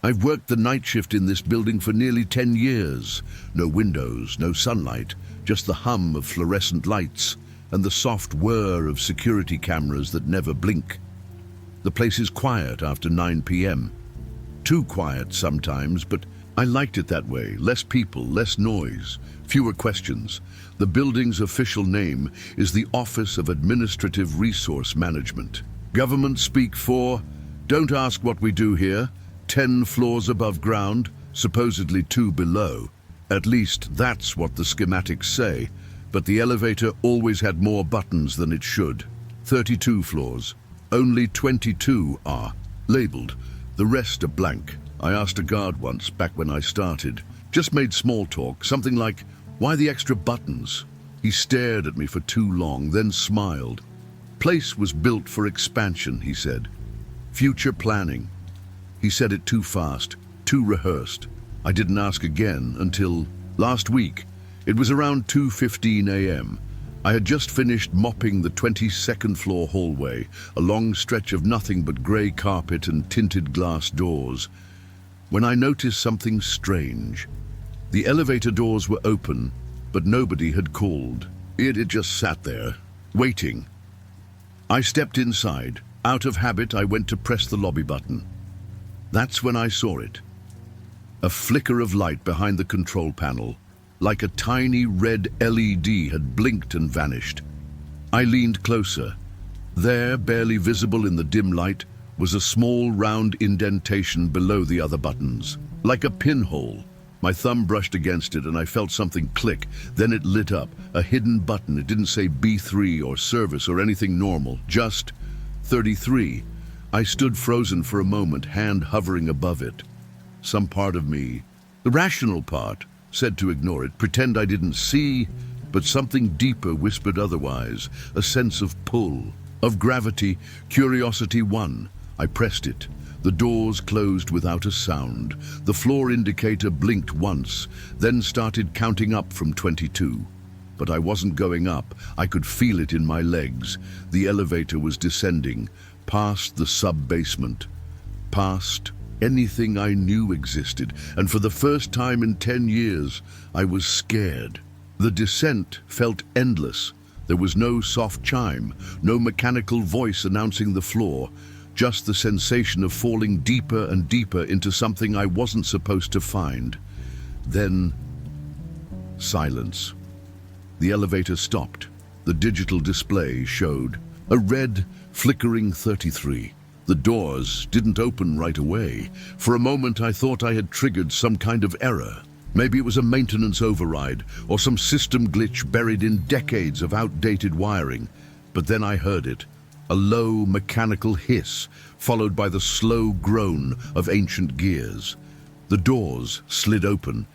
I've worked the night shift in this building for nearly 10 years. No windows, no sunlight, just the hum of fluorescent lights and the soft whir of security cameras that never blink. The place is quiet after 9 p.m. Too quiet sometimes, but I liked it that way. Less people, less noise, fewer questions. The building's official name is the Office of Administrative Resource Management. Government speak for, don't ask what we do here, 10 floors above ground, supposedly 2 below. At least that's what the schematics say, but the elevator always had more buttons than it should. 32 floors. Only 22 are labeled. The rest are blank. I asked a guard once, back when I started. Just made small talk, something like, why the extra buttons? He stared at me for too long, then smiled. Place was built for expansion, he said. Future planning. He said it too fast, too rehearsed. I didn't ask again until last week. It was around 2:15 a.m. I had just finished mopping the 22nd floor hallway, a long stretch of nothing but grey carpet and tinted glass doors, when I noticed something strange. The elevator doors were open, but nobody had called. It had just sat there, waiting. I stepped inside. Out of habit, I went to press the lobby button. That's when I saw it. A flicker of light behind the control panel, like a tiny red LED had blinked and vanished. I leaned closer. There, barely visible in the dim light, was a small round indentation below the other buttons, like a pinhole. My thumb brushed against it and I felt something click. Then it lit up, a hidden button. It didn't say B3 or service or anything normal, just 33. I stood frozen for a moment, hand hovering above it. Some part of me, the rational part, said to ignore it, pretend I didn't see, but something deeper whispered otherwise, a sense of pull, of gravity. Curiosity won. I pressed it. The doors closed without a sound. The floor indicator blinked once, then started counting up from 22. But I wasn't going up. I could feel it in my legs. The elevator was descending, past the sub-basement, past anything I knew existed, and for the first time in 10 years, I was scared. The descent felt endless. There was no soft chime, no mechanical voice announcing the floor, just the sensation of falling deeper and deeper into something I wasn't supposed to find. Then, silence. The elevator stopped. The digital display showed a red, flickering 33. The doors didn't open right away. For a moment I thought I had triggered some kind of error. Maybe it was a maintenance override or some system glitch buried in decades of outdated wiring. But then I heard it, a low mechanical hiss, followed by the slow groan of ancient gears. The doors slid open,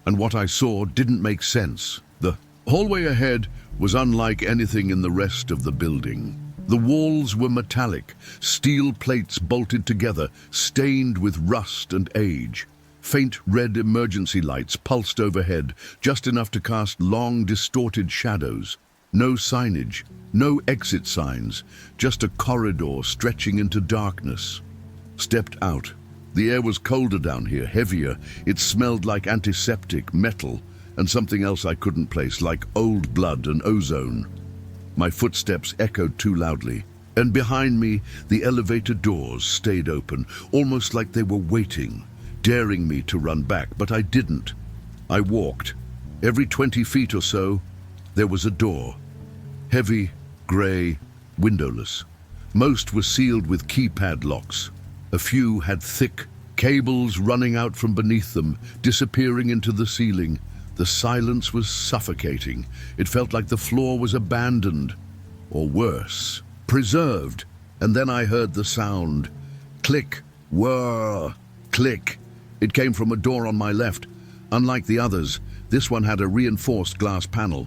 and what I saw didn't make sense. The hallway ahead was unlike anything in the rest of the building. The walls were metallic, steel plates bolted together, stained with rust and age. Faint red emergency lights pulsed overhead, just enough to cast long, distorted shadows. No signage, no exit signs, just a corridor stretching into darkness. Stepped out. The air was colder down here, heavier. It smelled like antiseptic, metal, and something else I couldn't place, like old blood and ozone. My footsteps echoed too loudly, and behind me, the elevator doors stayed open, almost like they were waiting, daring me to run back, but I didn't. I walked. Every 20 feet or so, there was a door. Heavy, grey, windowless. Most were sealed with keypad locks. A few had thick cables running out from beneath them, disappearing into the ceiling. The silence was suffocating. It felt like the floor was abandoned, or worse, preserved. And then I heard the sound. Click, whir, click. It came from a door on my left. Unlike the others, this one had a reinforced glass panel.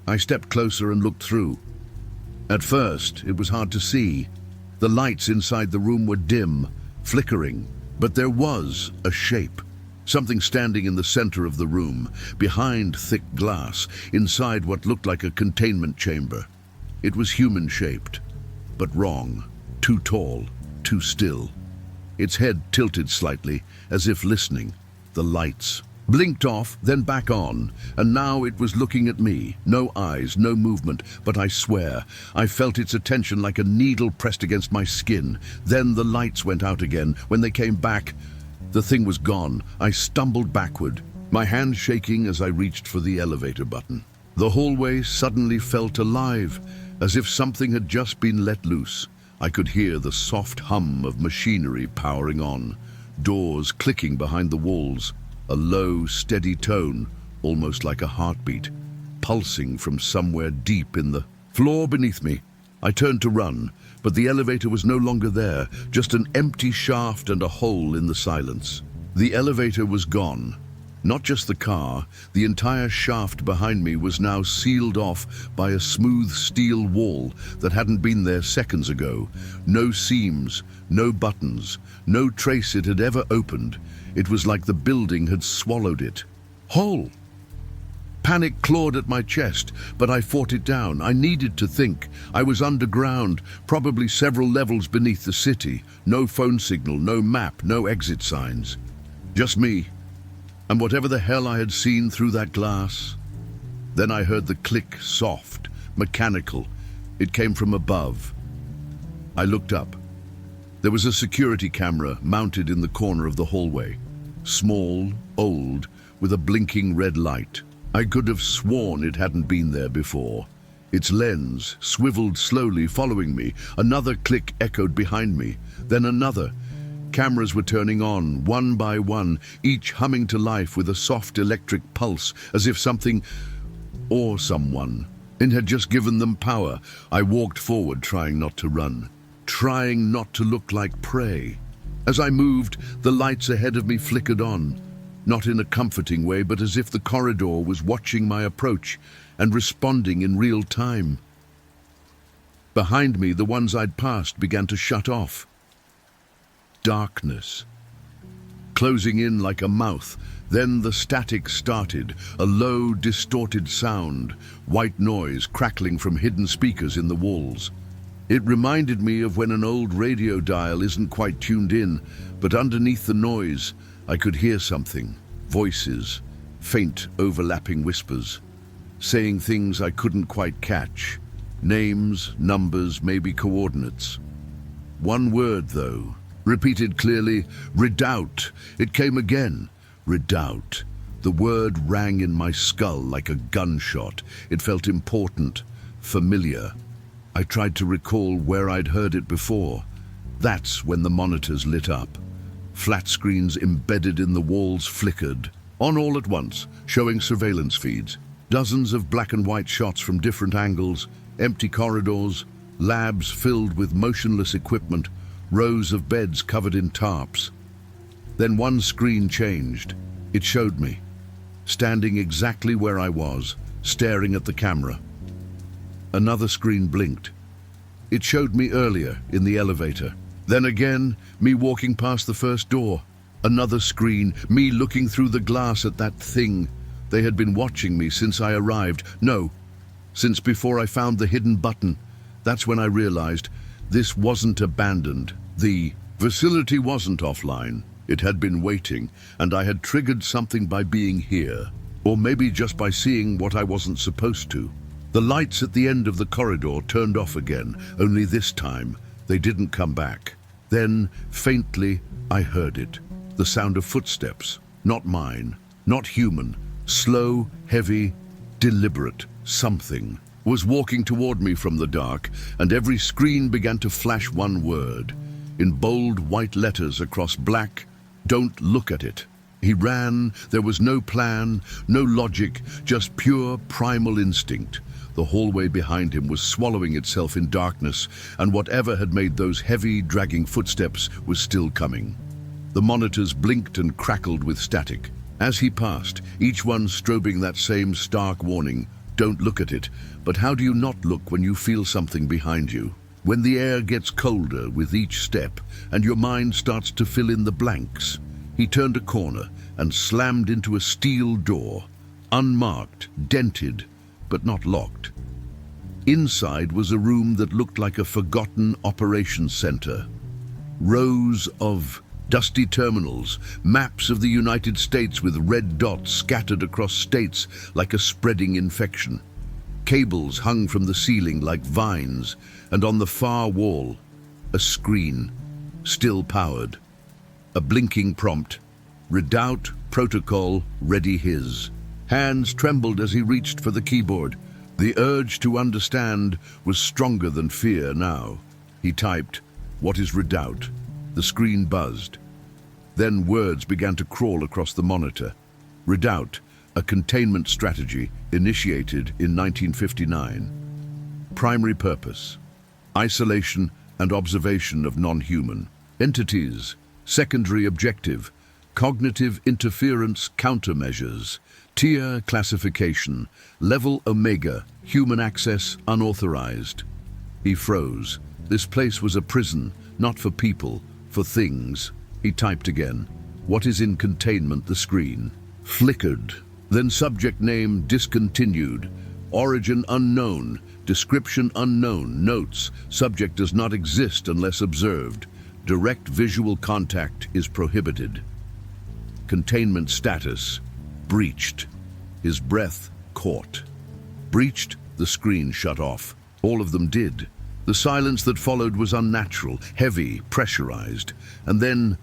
I stepped closer and looked through. At first, it was hard to see. The lights inside the room were dim, flickering, but there was a shape. Something standing in the center of the room, behind thick glass, inside what looked like a containment chamber. It was human-shaped, but wrong, too tall, too still. its head tilted slightly, as if listening. The lights blinked off, then back on, and now it was looking at me. No eyes, no movement, but I swear, I felt its attention like a needle pressed against my skin. Then the lights went out again. When they came back, the thing was gone. I stumbled backward, my hand shaking as I reached for the elevator button. The hallway suddenly felt alive, as if something had just been let loose. I could hear the soft hum of machinery powering on, doors clicking behind the walls, a low, steady tone, almost like a heartbeat, pulsing from somewhere deep in the floor beneath me. I turned to run, but the elevator was no longer there, just an empty shaft and a hole in the silence. The elevator was gone. Not just the car, the entire shaft behind me was now sealed off by a smooth steel wall that hadn't been there seconds ago. No seams, no buttons, no trace it had ever opened. It was like the building had swallowed it whole. Panic clawed at my chest, but I fought it down. I needed to think. I was underground, probably several levels beneath the city. No phone signal, no map, no exit signs. Just me, and whatever the hell I had seen through that glass. Then I heard the click, soft, mechanical. It came from above. I looked up. There was a security camera mounted in the corner of the hallway. Small, old, with a blinking red light. I could have sworn it hadn't been there before. Its lens swiveled slowly, following me. Another click echoed behind me, then another. Cameras were turning on, one by one, each humming to life with a soft electric pulse, as if something, or someone, had just given them power. I walked forward, trying not to run, trying not to look like prey. As I moved, the lights ahead of me flickered on, not in a comforting way, but as if the corridor was watching my approach and responding in real time. Behind me, the ones I'd passed began to shut off. Darkness, closing in like a mouth. Then the static started, a low, distorted sound, white noise crackling from hidden speakers in the walls. It reminded me of when an old radio dial isn't quite tuned in, but underneath the noise, I could hear something. Voices, faint, overlapping whispers, saying things I couldn't quite catch. Names, numbers, maybe coordinates. One word, though, repeated clearly, redoubt. It came again, redoubt. The word rang in my skull like a gunshot. It felt important, familiar. I tried to recall where I'd heard it before. That's when the monitors lit up. Flat screens embedded in the walls flickered, on all at once, showing surveillance feeds. Dozens of black and white shots from different angles, empty corridors, labs filled with motionless equipment, rows of beds covered in tarps. Then one screen changed. It showed me, standing exactly where I was, staring at the camera. Another screen blinked. It showed me earlier in the elevator. Then again, me walking past the first door. Another screen, me looking through the glass at that thing. They had been watching me since I arrived. No, since before I found the hidden button. That's when I realized this wasn't abandoned. The facility wasn't offline. It had been waiting, and I had triggered something by being here. Or maybe just by seeing what I wasn't supposed to. The lights at the end of the corridor turned off again, only this time they didn't come back. Then, faintly, I heard it. The sound of footsteps. Not mine, not human. Slow, heavy, deliberate. Something was walking toward me from the dark, and every screen began to flash one word. In bold white letters across black, "Don't look at it." He ran. There was no plan, no logic, just pure primal instinct. The hallway behind him was swallowing itself in darkness, and whatever had made those heavy, dragging footsteps was still coming. The monitors blinked and crackled with static. As he passed, each one strobing that same stark warning, "Don't look at it." But how do you not look when you feel something behind you? When the air gets colder with each step, and your mind starts to fill in the blanks. He turned a corner and slammed into a steel door, unmarked, dented, but not locked. Inside was a room that looked like a forgotten operations center. Rows of Dusty terminals, maps of the United States with red dots scattered across states like a spreading infection. Cables hung from the ceiling like vines, and on the far wall, a screen, still powered. A blinking prompt, Redoubt Protocol Ready His. Hands trembled as he reached for the keyboard. The urge to understand was stronger than fear now. He typed, "What is Redoubt?" The screen buzzed. Then words began to crawl across the monitor. Redoubt, a containment strategy initiated in 1959. Primary purpose, isolation and observation of non-human entities. Secondary objective, cognitive interference countermeasures. Tier classification, level Omega, human access unauthorized. He froze. This place was a prison, not for people, for things. He typed again. What is in containment? The screen flickered. Then subject name discontinued. Origin unknown. Description unknown. Notes. Subject does not exist unless observed. Direct visual contact is prohibited. Containment status. Breached. His breath caught. Breached, the screen shut off. All of them did. The silence that followed was unnatural, heavy, pressurized, and then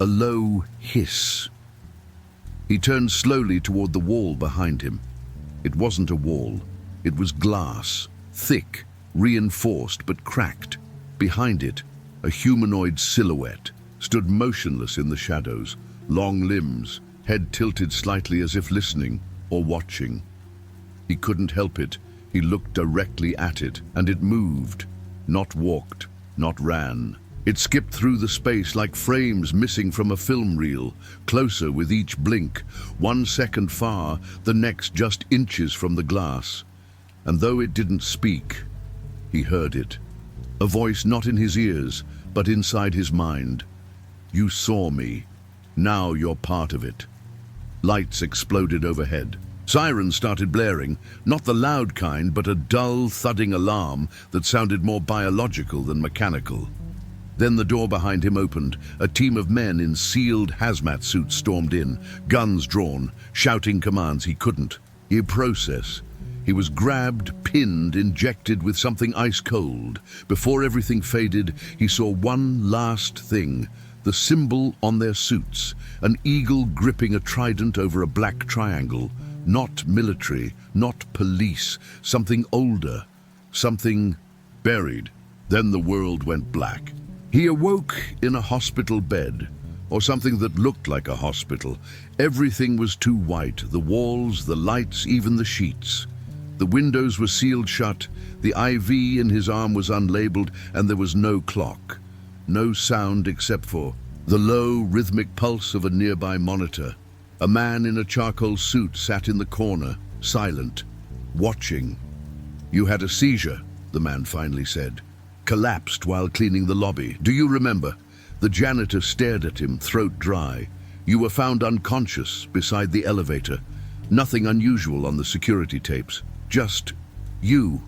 a low hiss. He turned slowly toward the wall behind him. It wasn't a wall. It was glass, thick, reinforced but cracked. Behind it, a humanoid silhouette stood motionless in the shadows, long limbs, head tilted slightly as if listening or watching. He couldn't help it. He looked directly at it, and it moved, not walked, not ran. It skipped through the space like frames missing from a film reel, closer with each blink, 1 second far, the next just inches from the glass. And though it didn't speak, he heard it. A voice not in his ears, but inside his mind. You saw me. Now you're part of it. Lights exploded overhead. Sirens started blaring, not the loud kind, but a dull, thudding alarm that sounded more biological than mechanical. Then the door behind him opened. A team of men in sealed hazmat suits stormed in, guns drawn, shouting commands he couldn't. He process. He was grabbed, pinned, injected with something ice cold. Before everything faded, he saw one last thing. The symbol on their suits, an eagle gripping a trident over a black triangle. Not military, not police, something older, something buried. Then the world went black. He awoke in a hospital bed, or something that looked like a hospital. Everything was too white, the walls, the lights, even the sheets. The windows were sealed shut, the IV in his arm was unlabeled, and there was no clock. No sound except for the low, rhythmic pulse of a nearby monitor. A man in a charcoal suit sat in the corner, silent, watching. You had a seizure, the man finally said. Collapsed while cleaning the lobby. Do you remember? The janitor stared at him, throat dry. You were found unconscious beside the elevator. Nothing unusual on the security tapes. Just you,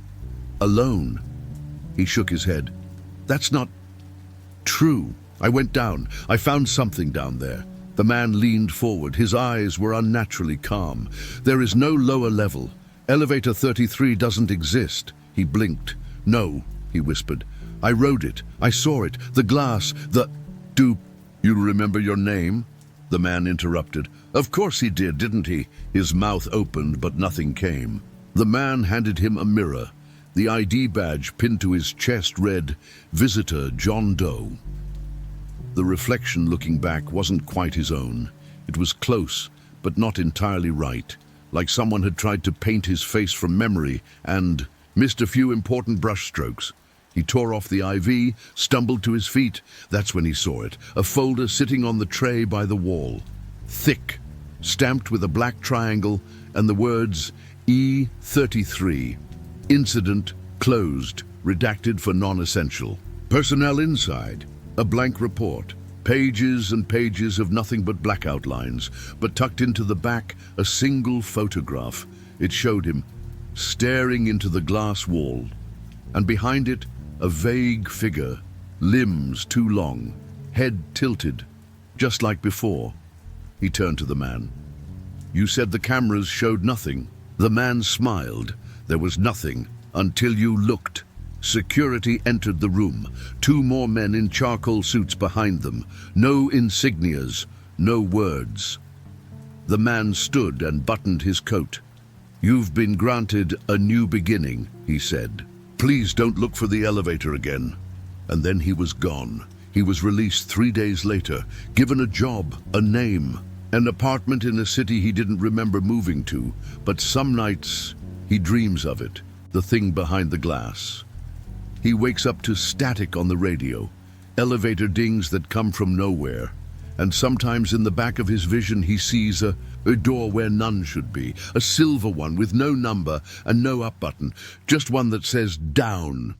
alone. He shook his head. That's not true. I went down. I found something down there. The man leaned forward. His eyes were unnaturally calm. There is no lower level. Elevator 33 doesn't exist. He blinked. No, he whispered. I rode it. I saw it. The glass, Do you remember your name? The man interrupted. Of course he did, didn't he? His mouth opened, but nothing came. The man handed him a mirror. The ID badge pinned to his chest read, Visitor John Doe. The reflection looking back wasn't quite his own. It was close, but not entirely right, like someone had tried to paint his face from memory and missed a few important brushstrokes. He tore off the IV, stumbled to his feet. That's when he saw it, a folder sitting on the tray by the wall. Thick, stamped with a black triangle, and the words E33. Incident closed, redacted for non-essential. Personnel inside. A blank report. Pages and pages of nothing but black outlines, but tucked into the back, a single photograph. It showed him, staring into the glass wall, and behind it, a vague figure, limbs too long, head tilted, just like before." He turned to the man. "You said the cameras showed nothing." The man smiled. "There was nothing until you looked." Security entered the room, 2 more men in charcoal suits behind them. No insignias, no words. The man stood and buttoned his coat. "You've been granted a new beginning," he said. "Please don't look for the elevator again." And then he was gone. He was released 3 days later, given a job, a name, an apartment in a city he didn't remember moving to, but some nights he dreams of it, the thing behind the glass. He wakes up to static on the radio, elevator dings that come from nowhere, and sometimes in the back of his vision he sees a door where none should be, a silver one with no number and no up button, just one that says down.